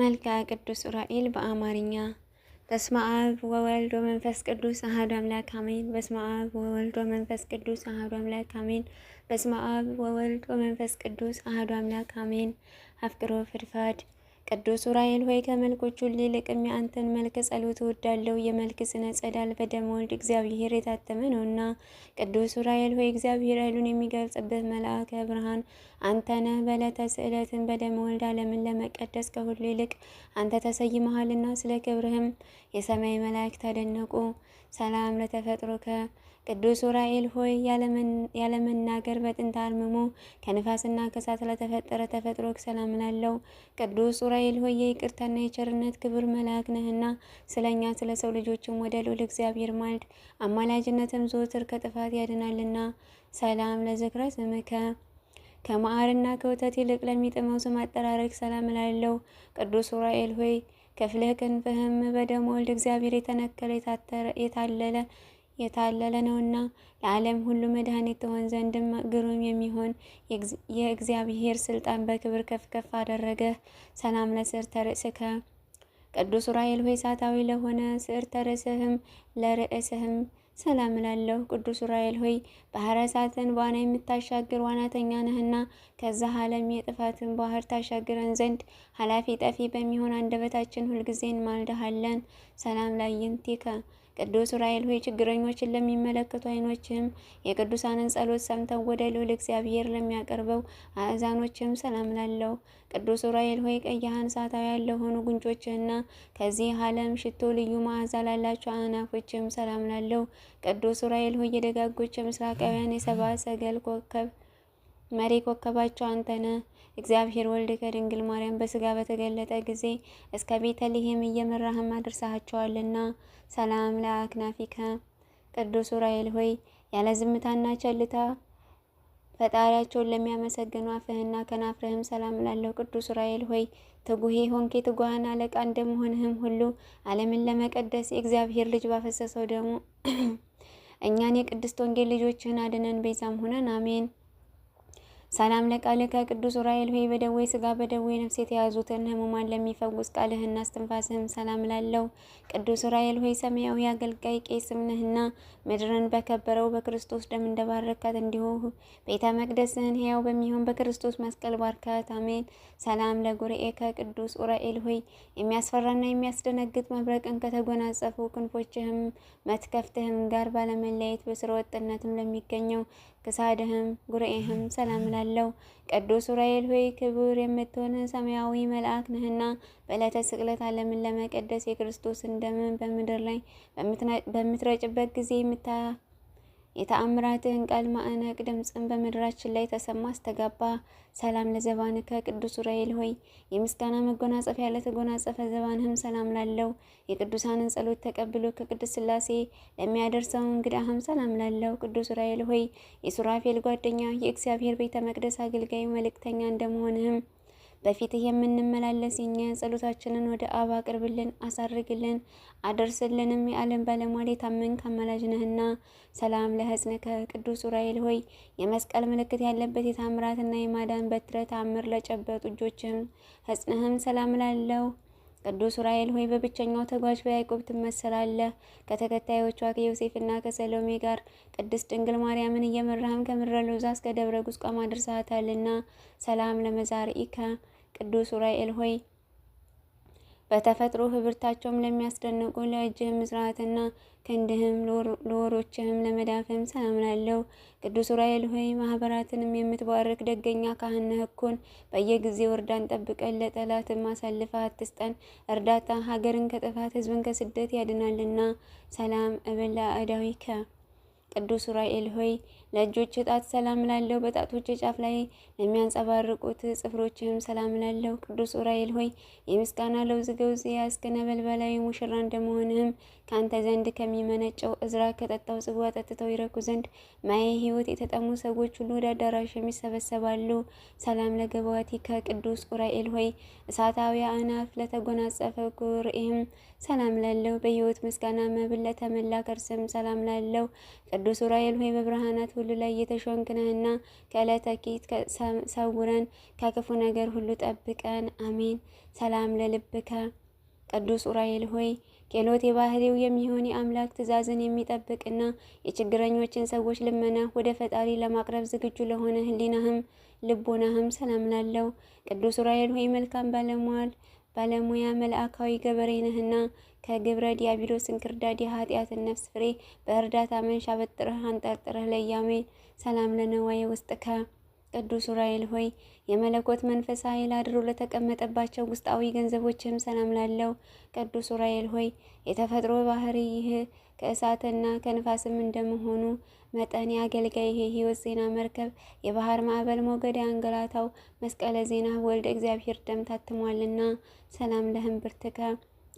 መልክዓ ቅዱስ ዑራኤል በአማርኛ። በስመ አብ ወወልድ ወመንፈስ ቅዱስ አሐዱ አምላክ አሜን። በስመ አብ ወወልድ ወመንፈስ ቅዱስ አሐዱ አምላክ አሜን። በስመ አብ ወወልድ ወመንፈስ ቅዱስ አሐዱ አምላክ አሜን። አፍቅሮ ፍድፋድ ቅዱስ ዑራኤል ሆይ ከመልኮች ሁሉ ይልቅም የአንተን መልክ ጸሎት እወዳለሁ። የመልክ ስነ ጸዳል በደመ ወልድ እግዚአብሔር የታተመ ነውና። ቅዱስ ዑራኤል ሆይ እግዚአብሔር ኃይሉን የሚገልጽበት መልአከ ብርሃን አንተ ነህ። በዕለተ ስዕለትን በደመ ወልድ ዓለምን ለመቀደስ ከሁሉ ይልቅ አንተ ተሰይመሃልና ስለ ክብርህም የሰማይ መላእክት አደነቁ። ሰላም ለተፈጥሮከ ቅዱስ ዑራኤል ሆይ ያለመናገር በጥንተ አርምሞ ከንፋስና ከእሳት ለተፈጠረ ተፈጥሮክ ሰላም ላለው። ቅዱስ ዑራኤል ሆይ የይቅርታና የቸርነት ክብር መልአክ ነህና ስለኛ ስለ ሰው ልጆችም ወደ ልዑል እግዚአብሔር ማልድ። አማላጅነትም ዘወትር ከጥፋት ያድናልና። ሰላም ለዝክረ ስምከ ከመዓርና ከወተት ይልቅ ለሚጥመው ስም አጠራረክ ሰላም ላለው። ቅዱስ ዑራኤል ሆይ ከፍለህ ክንፍህም በደመ ወልድ እግዚአብሔር የተነከለ የታለለ ነውና ለዓለም ሁሉ መድኃኒት ትሆን ዘንድም ግሩም የሚሆን የእግዚአብሔር ስልጣን በክብር ከፍ ከፍ አደረገ። ሰላም ለስዕርተ ርእስከ ቅዱስ ዑራኤል ሆይ እሳታዊ ለሆነ ስዕርተ ርእስህም ለርእስህም ሰላም ላለሁ። ቅዱስ ዑራኤል ሆይ ባህረ እሳትን በዋና የምታሻግር ዋናተኛ ነህና ከዛ ዓለም የጥፋትን ባህር ታሻግረን ዘንድ ኃላፊ ጠፊ በሚሆን አንደበታችን ሁልጊዜ እንማልድሃለን። ሰላም ላዕይንቲከ ቅዱስ ዑራኤል ሆይ ችግረኞችን ለሚመለከቱ ዓይኖችህም የቅዱሳንን ጸሎት ሰምተው ወደ ልዑል እግዚአብሔር ለሚያቀርበው አእዛኖችህም ሰላም ላለው። ቅዱስ ዑራኤል ሆይ ቀያሃን እሳታውያን ለሆኑ ጉንጮችህና ከዚህ ዓለም ሽቶ ልዩ መዓዛ ላላቸው አናፎችህም ሰላም ላለው። ቅዱስ ዑራኤል ሆይ የደጋጎች ምስራቃውያን የሰብአ ሰገል ኮከብ መሪ ኮከባቸው አንተ ነህ። እግዚአብሔር ወልድ ከድንግል ማርያም በስጋ በተገለጠ ጊዜ እስከ ቤተልሔም እየመራህም አድርሰሃቸዋልና። ሰላም ለአክናፊከ ቅዱስ ዑራኤል ሆይ ያለ ዝምታና ቸልታ ፈጣሪያቸውን ለሚያመሰግኑ አፍህና ከናፍርህም ሰላም ላለው። ቅዱስ ዑራኤል ሆይ ትጉሄ ሆንክ የትጉሃን አለቃ እንደመሆንህም ሁሉ ዓለምን ለመቀደስ የእግዚአብሔር ልጅ ባፈሰሰው ደሙ እኛን የቅድስት ወንጌል ልጆችህን አድነን ቤዛም ሁነን አሜን። ሰላም ለቃልከ ቅዱስ ዑራኤል ሆይ በደዌ ስጋ በደዌ ነፍስ የተያዙትን ሕሙማን ለሚፈውስ ቃልህና እስትንፋስህም ሰላም ላለው። ቅዱስ ዑራኤል ሆይ ሰማያዊ አገልጋይ ቄስም ነህና ምድርን በከበረው በክርስቶስ ደም እንደባረካት እንዲሁ ቤተ መቅደስህን ሕያው በሚሆን በክርስቶስ መስቀል ባርካት አሜን። ሰላም ለጉርኤከ ቅዱስ ዑራኤል ሆይ የሚያስፈራና የሚያስደነግጥ መብረቅን ከተጎናጸፉ ክንፎችህም መትከፍትህም ጋር ባለመለየት በስረ ወጥነትም ለሚገኘው ክሳድህም ጉርኤህም ሰላም ላለው። ቅዱስ ዑራኤል ሆይ ክቡር የምትሆን ሰማያዊ መልአክ ነህና በዕለተ ስቅለት ዓለምን ለመቀደስ የክርስቶስን ደምን በምድር ላይ በምትረጭበት ጊዜ የተአምራትህን ቃል ማዕነቅ ድምፅን በምድራችን ላይ ተሰማ አስተጋባ። ሰላም ለዘባንከ ቅዱስ ዑራኤል ሆይ የምስጋና መጎናጸፊያ ለተጎናጸፈ ዘባንህም ሰላም ላለው። የቅዱሳንን ጸሎት ተቀብሎ ከቅድስት ሥላሴ ለሚያደርሰው እንግዳህም ሰላም ላለው። ቅዱስ ዑራኤል ሆይ የሱራፌል ጓደኛ የእግዚአብሔር ቤተ መቅደስ አገልጋዩ መልእክተኛ እንደመሆንህም በፊትህ የምንመላለስ እኛ ጸሎታችንን ወደ አብ አቅርብልን፣ አሳርግልን፣ አደርስልንም። የዓለም ባለሟል የታመንክ አማላጅ ነህና። ሰላም ለሕጽንከ ቅዱስ ዑራኤል ሆይ የመስቀል ምልክት ያለበት የታምራትና የማዳን በትረ ታምር ለጨበጡ እጆችህም ሕጽንህም ሰላም ላለው። ቅዱስ ዑራኤል ሆይ በብቸኛው ተጓዥ በያዕቆብ ትመሰላለህ። ከተከታዮቿ ከዮሴፍና ከሰሎሜ ጋር ቅድስት ድንግል ማርያምን እየመራህም ከምድረ ሎዛ እስከ ደብረ ቁስቋም አድርሰሃታልና። ሰላም ለመዛርኢከ ቅዱስ ዑራኤል ሆይ በተፈጥሮ ህብርታቸውም ለሚያስደንቁ ለእጅህም ምጽራትና ክንድህም ለወሮችህም ለመዳፍህም ሰላም ላለው። ቅዱስ ዑራኤል ሆይ ማህበራትንም የምትባርክ ደገኛ ካህን ነህ እኮን። በየጊዜው እርዳን፣ ጠብቀን፣ ለጠላትም አሳልፈህ አትስጠን። እርዳታ ሀገርን ከጥፋት ህዝብን ከስደት ያድናልና። ሰላም እብል ለአእዳዊከ ቅዱስ ዑራኤል ሆይ ለእጆች ጣት ሰላም ላለው። በጣቶች ጫፍ ላይ ለሚያንጸባርቁት ጽፍሮችህም ሰላም ላለው። ቅዱስ ዑራኤል ሆይ የምስጋና ለውዝ ገውዝ የያዝክ ነበልባላዊ ሙሽራ እንደመሆንህም ከአንተ ዘንድ ከሚመነጨው እዝራ ከጠጣው ጽዋ ጠጥተው ይረኩ ዘንድ ማየ ሕይወት የተጠሙ ሰዎች ሁሉ ወደ አዳራሽ የሚሰበሰባሉ። ሰላም ለገባዋቲከ ቅዱስ ዑራኤል ሆይ እሳታዊ አናፍ ለተጎናጸፈ ጉርኤህም ሰላም ላለው። በሕይወት ምስጋና መብል ለተመላ ከርስም ሰላም ላለው። ቅዱስ ዑራኤል ሆይ በብርሃናት ሁሉ ላይ የተሾምክ ነህና ከዕለተ ኪት ሰውረን፣ ከክፉ ነገር ሁሉ ጠብቀን። አሜን። ሰላም ለልብከ ቅዱስ ዑራኤል ሆይ ኬሎት የባህሪው የሚሆን የአምላክ ትእዛዝን የሚጠብቅና የችግረኞችን ሰዎች ልመና ወደ ፈጣሪ ለማቅረብ ዝግጁ ለሆነ ሕሊናህም ልቦናህም ሰላም ላለው ቅዱስ ዑራኤል ሆይ መልካም ባለሙያ መልአካዊ ገበሬ ነህና ከግብረ ዲያብሎስ እንክርዳድ የኃጢአትን ነፍስ ፍሬ በእርዳታ መንሻ በጥረህ አንጠርጥረህ ለያሜን። ሰላም ለነዋየ ውስጥከ ቅዱስ ዑራኤል ሆይ የመለኮት መንፈስ ኃይል አድሮ ለተቀመጠባቸው ውስጣዊ ገንዘቦችም ሰላም ላለው ቅዱስ ዑራኤል ሆይ የተፈጥሮ ባህሪ ይህ ከእሳትና ከንፋስም እንደመሆኑ መጠን የአገልጋይ የሕይወት ዜና መርከብ የባህር ማዕበል ሞገድ አንገላታው መስቀለ ዜና ወልደ እግዚአብሔር ደም ታትሟልና ሰላም ለህንብርትከ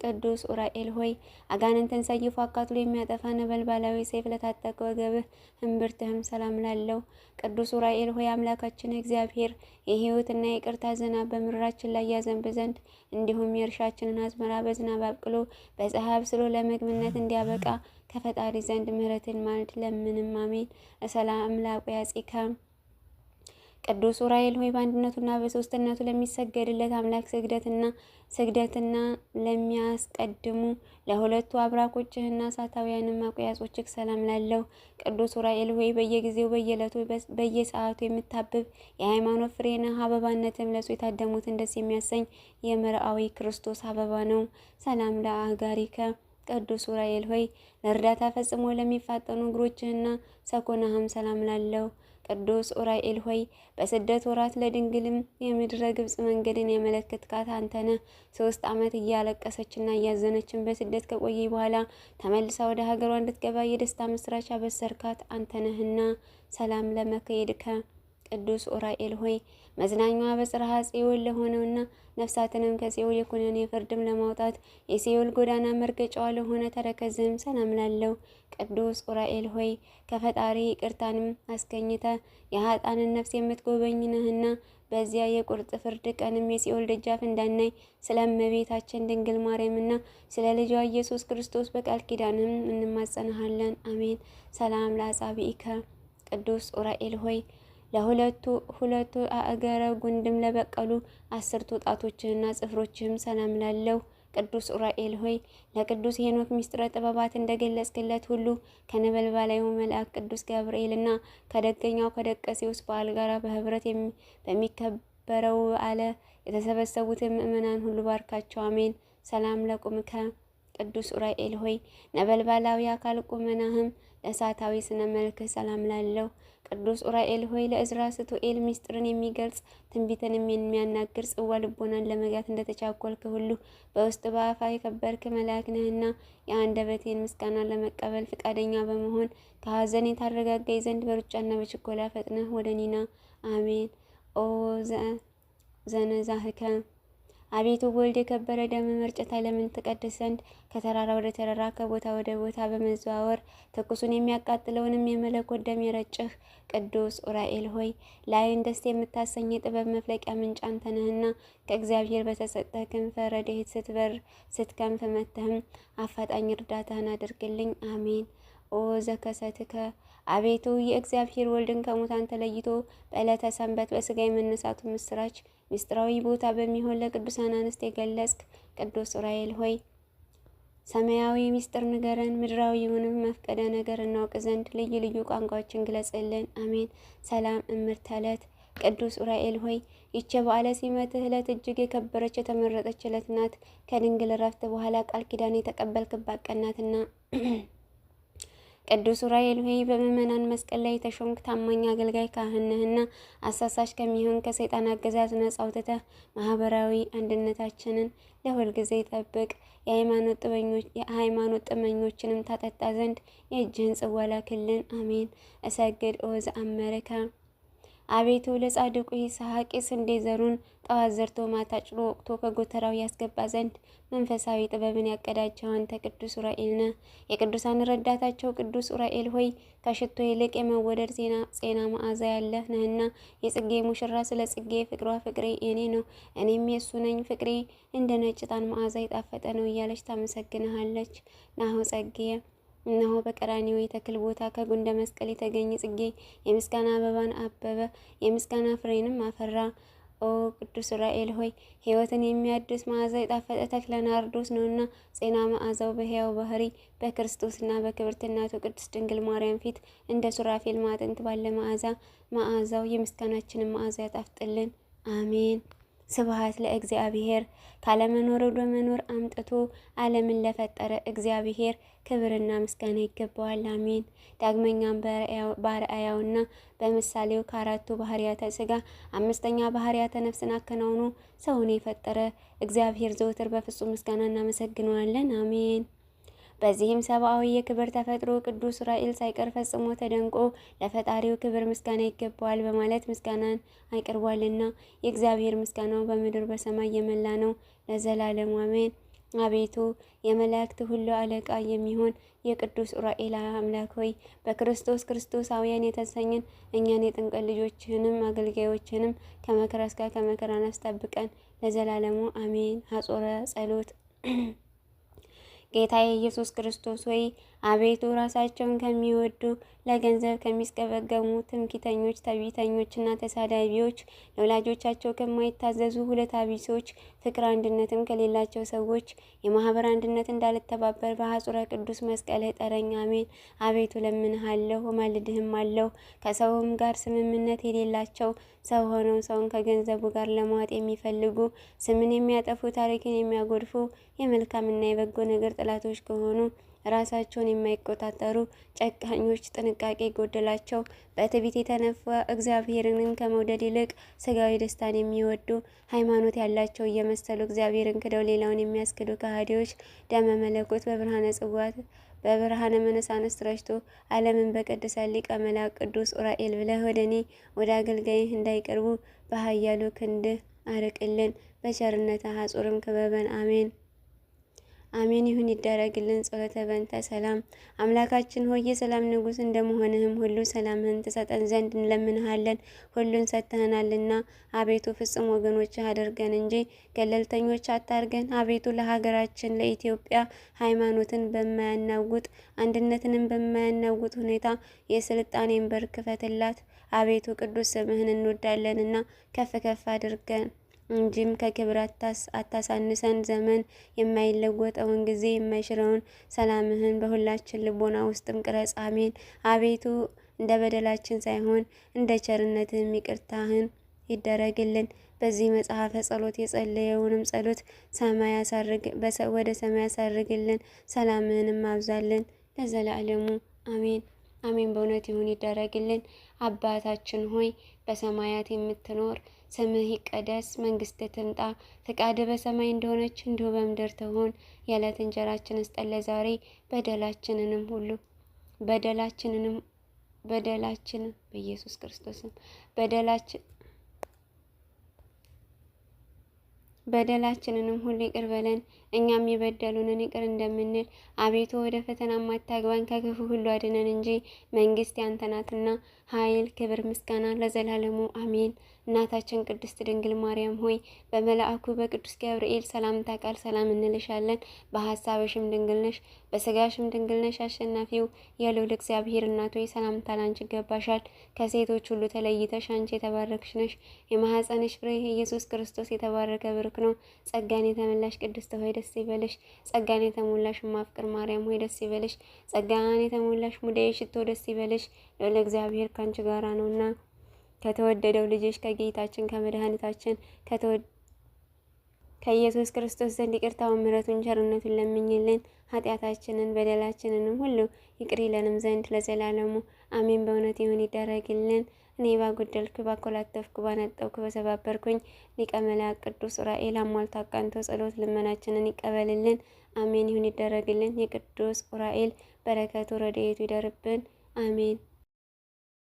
ቅዱስ ዑራኤል ሆይ አጋንንትን ሰይፎ አቃጥሎ የሚያጠፋ ነበልባላዊ ሰይፍ ለታጠቀ ወገብህ እምብርትህም ሰላም ላለው ቅዱስ ዑራኤል ሆይ አምላካችን እግዚአብሔር የሕይወትና የይቅርታ ዝናብ በምድራችን ላይ ያዘንብ ዘንድ እንዲሁም የእርሻችንን አዝመራ በዝናብ አብቅሎ በፀሐይ አብስሎ ለምግብነት እንዲያበቃ ከፈጣሪ ዘንድ ምሕረትን ማልድ ለምንም። አሜን። ሰላም ለአቆያጺከ ቅዱስ ዑራኤል ሆይ በአንድነቱና በሶስትነቱ ለሚሰገድለት አምላክ ስግደትና ለሚያስቀድሙ ለሁለቱ አብራኮችህና እሳታውያንም አቆያጾችህ ሰላም ላለው ቅዱስ ዑራኤል ሆይ በየጊዜው በየዕለቱ በየሰዓቱ የምታብብ የሃይማኖት ፍሬ ነህ። አበባነትም ለሱ የታደሙትን ደስ የሚያሰኝ የመርአዊ ክርስቶስ አበባ ነው። ሰላም ለአጋሪከ ቅዱስ ዑራኤል ሆይ ለእርዳታ ፈጽሞ ለሚፋጠኑ እግሮችህና ሰኮናህም ሰላም ላለው ቅዱስ ዑራኤል ሆይ በስደት ወራት ለድንግልም የምድረ ግብጽ መንገድን የመለከትካት አንተነ 3 ዓመት እያለቀሰችና እያዘነችን በስደት ከቆየ በኋላ ተመልሳ ወደ ሀገሯ እንድትገባ የደስታ ምስራች አበሰርካት አንተነህና ሰላም ለመከየድከ ቅዱስ ዑራኤል ሆይ መዝናኛዋ በጽርሐ ጽዮን ለሆነውና ነፍሳትንም ከጽዮን የኩነኔ ፍርድም ለማውጣት የጽዮን ጎዳና መርገጫዋ ለሆነ ተረከዝም ሰላም ላለው ቅዱስ ዑራኤል ሆይ ከፈጣሪ ይቅርታንም አስገኝተ የኃጥአንን ነፍስ የምትጎበኝ ነህና በዚያ የቁርጥ ፍርድ ቀንም የጽዮን ደጃፍ እንዳናይ ስለ እመቤታችን ድንግል ማርያምና ስለ ልጇ ኢየሱስ ክርስቶስ በቃል ኪዳንም እንማጸናሃለን። አሜን። ሰላም ለአጻብኢከ ቅዱስ ዑራኤል ሆይ ለሁለቱ አእገረ ጉንድም ለበቀሉ 10 ጣቶችህና ጽፍሮችህም ሰላም ላለው ቅዱስ ዑራኤል ሆይ ለቅዱስ ሄኖክ ምስጢረ ጥበባት እንደገለጽክለት ሁሉ ከነበልባላዩ መልአክ ቅዱስ ገብርኤልና ከደገኛው ከደቀሲውስ በዓል ጋር በህብረት በሚከበረው በዓለ የተሰበሰቡትን ምእመናን ሁሉ ባርካቸው። አሜን። ሰላም ለቁምከ ቅዱስ ዑራኤል ሆይ ነበልባላዊ አካል ቁመናህም ለእሳታዊ ስነ መልክህ ሰላም ላለው ቅዱስ ዑራኤል ሆይ ለእዝራ ስቱኤል ምስጢርን የሚገልጽ ትንቢትንም የሚያናግር ጽዋ ልቦናን ለመጋት እንደተቻኮልክ ሁሉ በውስጥ በአፋ የከበርክ መልአክ ነህና የአንደበቴን ምስጋና ለመቀበል ፍቃደኛ በመሆን ከሐዘን የታረጋጋይ ዘንድ በሩጫና በችኮላ ፈጥነህ ወደ ኒና። አሜን። ኦ ዘነዛህከ አቤቱ በወልድ የከበረ ደም መርጨት ዓለምን ትቀድስ ዘንድ ከተራራ ወደ ተራራ ከቦታ ወደ ቦታ በመዘዋወር ትኩሱን የሚያቃጥለውንም የመለኮት ደም የረጭህ ቅዱስ ዑራኤል ሆይ ለዓይን ደስ የምታሰኝ የጥበብ መፍለቂያ ምንጭ አንተ ነህና ከእግዚአብሔር በተሰጠ ክንፈ ረድኤት ስትከንፍ መተህም አፋጣኝ እርዳታህን አድርግልኝ። አሜን። ኦ ዘከሰትከ አቤቱ የእግዚአብሔር ወልድን ከሙታን ተለይቶ በዕለተ ሰንበት በስጋ የመነሳቱ ምስራች ምስጢራዊ ቦታ በሚሆን ለቅዱሳን አንስት የገለጽክ ቅዱስ ዑራኤል ሆይ ሰማያዊ ምስጢር ንገረን፣ ምድራዊውንም መፍቀደ ነገር እናውቅ ዘንድ ልዩ ልዩ ቋንቋዎችን ግለጽልን። አሜን። ሰላም እምርተ ዕለት ቅዱስ ዑራኤል ሆይ ይቺ በዓለ ሲመትህ ዕለት እጅግ የከበረች የተመረጠች ዕለት ናት። ከድንግል ረፍት በኋላ ቃል ኪዳን የተቀበልክባት ቀን ናትና ቅዱስ ዑራኤል ሆይ በምእመናን መስቀል ላይ የተሾምክ ታማኝ አገልጋይ ካህን ነህና አሳሳች ከሚሆን ከሰይጣን አገዛዝ ነጻ አውጥተህ ማህበራዊ አንድነታችንን ለሁል ጊዜ ጠብቅ። የሃይማኖት ጥመኞችንም ታጠጣ ዘንድ የእጅህን ጽዋ ላክልን። አሜን። እሰግድ ኦ ዘአመረከ አቤቱ ለጻድቁ ይስሐቅ የስንዴ ዘሩን ጠዋት ዘርቶ ማታ ጭዶ ወቅቶ ከጎተራው ያስገባ ዘንድ መንፈሳዊ ጥበብን ያቀዳጀው አንተ ቅዱስ ዑራኤል ነህ። የቅዱሳን ረዳታቸው ቅዱስ ዑራኤል ሆይ ከሽቶ ይልቅ የመወደድ ዜና መዓዛ ያለህ ነህና የጽጌ ሙሽራ ስለ ጽጌ ፍቅሯ ፍቅሬ የኔ ነው እኔም የሱ ነኝ ፍቅሬ እንደ ነጭ ዕጣን መዓዛ የጣፈጠ ነው እያለች ታመሰግንሃለች። ናሁ ጸጌ እነሆ በቀራንዮ የተክል ቦታ ከጉንደ መስቀል የተገኘ ጽጌ የምስጋና አበባን አበበ፣ የምስጋና ፍሬንም አፈራ። ኦ ቅዱስ ዑራኤል ሆይ ሕይወትን የሚያድስ መዓዛ የጣፈጠ ተክለ ናርዶስ ነውና ጼና መዓዛው በሕያው ባህሪ በክርስቶስና በክብርት እናቱ ቅድስት ድንግል ማርያም ፊት እንደ ሱራፌል ማዕጠንት ባለ መዓዛው የምስጋናችንን መዓዛ ያጣፍጥልን። አሜን። ስብሐት ለእግዚአብሔር። ካለመኖር ወደ መኖር አምጥቶ ዓለምን ለፈጠረ እግዚአብሔር ክብርና ምስጋና ይገባዋል። አሜን። ዳግመኛም በአርአያውና በምሳሌው ከአራቱ ባህርያተ ሥጋ አምስተኛ ባህርያተ ነፍስን አከናውኖ ሰውን የፈጠረ እግዚአብሔር ዘወትር በፍጹም ምስጋና እናመሰግነዋለን። አሜን። በዚህም ሰብአዊ የክብር ተፈጥሮ ቅዱስ ዑራኤል ሳይቀር ፈጽሞ ተደንቆ ለፈጣሪው ክብር ምስጋና ይገባዋል በማለት ምስጋናን አቅርቧልና የእግዚአብሔር ምስጋናው በምድር በሰማይ የመላ ነው ለዘላለሙ አሜን። አቤቱ የመላእክት ሁሉ አለቃ የሚሆን የቅዱስ ዑራኤል አምላክ ሆይ በክርስቶስ ክርስቶሳውያን የተሰኘን እኛን የጥምቀት ልጆችህንም አገልጋዮችህንም ከመከራ እስከ ከመከራ አስጠብቀን ለዘላለሙ አሜን። ሐጾረ ጸሎት ጌታዬ ኢየሱስ ክርስቶስ ሆይ አቤቱ ራሳቸውን ከሚወዱ ለገንዘብ ከሚስገበገሙ ትምክህተኞች፣ ትዕቢተኞችና ተሳዳቢዎች፣ ለወላጆቻቸው ከማይታዘዙ ሁለት አቢሶች፣ ፍቅር አንድነትም ከሌላቸው ሰዎች የማህበር አንድነት እንዳልተባበር በሐጹረ ቅዱስ መስቀልህ ጠረኝ። አሜን። አቤቱ ለምንሃለሁ እማልድህም አለሁ። ከሰውም ጋር ስምምነት የሌላቸው ሰው ሆነው ሰውን ከገንዘቡ ጋር ለማዋጥ የሚፈልጉ ስምን የሚያጠፉ ታሪክን የሚያጎድፉ የመልካምና የበጎ ነገር ጠላቶች ከሆኑ ራሳቸውን የማይቆጣጠሩ ጨካኞች፣ ጥንቃቄ ጎደላቸው፣ በትዕቢት የተነፉ እግዚአብሔርንን ከመውደድ ይልቅ ስጋዊ ደስታን የሚወዱ ሃይማኖት ያላቸው እየመሰሉ እግዚአብሔርን ክደው ሌላውን የሚያስክዱ ከሃዲዎች ደመ መለኮት በብርሃነ መነሳንስ ረጭቶ ዓለምን በቀደሰ ሊቀ መላእክት ቅዱስ ዑራኤል ብለህ ወደ እኔ ወደ አገልጋይህ እንዳይቀርቡ በኃያሉ ክንድህ አርቅልን። በቸርነት ሐጹርም ክበበን። አሜን አሜን። ይሁን ይደረግልን። ጸሎተ በእንተ ሰላም። አምላካችን ሆይ የሰላም ንጉሥ እንደመሆንህም ሁሉ ሰላምህን ትሰጠን ዘንድ እንለምንሃለን። ሁሉን ሰጥተህናልና አቤቱ ፍጹም ወገኖችህ አድርገን እንጂ ገለልተኞች አታርገን። አቤቱ ለሀገራችን ለኢትዮጵያ ሃይማኖትን በማያናውጥ አንድነትንም በማያናውጥ ሁኔታ የስልጣኔን በር ክፈትላት። አቤቱ ቅዱስ ስምህን እንወዳለንና ከፍ ከፍ አድርገን እንጂም ከክብር አታሳንሰን። ዘመን የማይለወጠውን ጊዜ የማይሽረውን ሰላምህን በሁላችን ልቦና ውስጥም ቅረጽ። አሜን። አቤቱ እንደ በደላችን ሳይሆን እንደ ቸርነትህም ይቅርታህን ይደረግልን። በዚህ መጽሐፈ ጸሎት የጸለየውንም ጸሎት ወደ ሰማይ ያሳርግልን። ሰላምህንም አብዛልን ለዘላለሙ አሜን አሜን። በእውነት ይሁን ይደረግልን። አባታችን ሆይ በሰማያት የምትኖር ስምህ ይቀደስ፣ መንግስትህ ትምጣ፣ ፈቃድህ በሰማይ እንደሆነች እንዲሁ በምድር ትሁን። የዕለት እንጀራችንን ስጠን ዛሬ፣ በደላችንን በኢየሱስ ክርስቶስም በደላችንንም ሁሉ ይቅር በለን እኛም የበደሉንን ይቅር እንደምንል። አቤቱ ወደ ፈተና አታግባን ከክፉ ሁሉ አድነን እንጂ መንግስት ያንተ ናትና፣ ኃይል፣ ክብር፣ ምስጋና ለዘላለሙ አሜን። እናታችን ቅድስት ድንግል ማርያም ሆይ በመልአኩ በቅዱስ ገብርኤል ሰላምታ ቃል ሰላም እንልሻለን። በሐሳብሽም ድንግል ነሽ፣ በስጋሽም ድንግል ነሽ። አሸናፊው የልዑል እግዚአብሔር እናት ሆይ ሰላምታ ላንቺ ይገባሻል። ከሴቶች ሁሉ ተለይተሽ አንቺ የተባረክሽ ነሽ። የማኅፀንሽ ፍሬ ኢየሱስ ክርስቶስ የተባረከ ብሩክ ነው። ጸጋን የተመላሽ ቅድስት ሆይ ደስ ይበልሽ። ጸጋን የተሞላሽ እማፍቅር ማርያም ሆይ ደስ ይበልሽ። ጸጋን የተሞላሽ ሙዳየ ሽቶ ደስ ይበልሽ፣ ልዑል እግዚአብሔር ካንቺ ጋራ ነውና ከተወደደው ልጅሽ ከጌታችን ከመድኃኒታችን ከኢየሱስ ክርስቶስ ዘንድ ይቅርታውን ምሕረቱን ቸርነቱን ለምኝልን ኃጢአታችንን በደላችንንም ሁሉ ይቅር ይለንም ዘንድ ለዘላለሙ አሜን። በእውነት ይሁን ይደረግልን። እኔ ባጎደልኩ ባኮላተፍኩ ባነጠብኩ በሰባበርኩኝ ሊቀ መላእክት ቅዱስ ዑራኤል አሟልቶ አቃንቶ ጸሎት ልመናችንን ይቀበልልን። አሜን። ይሁን ይደረግልን። የቅዱስ ዑራኤል በረከቱ ረድኤቱ ይደርብን። አሜን።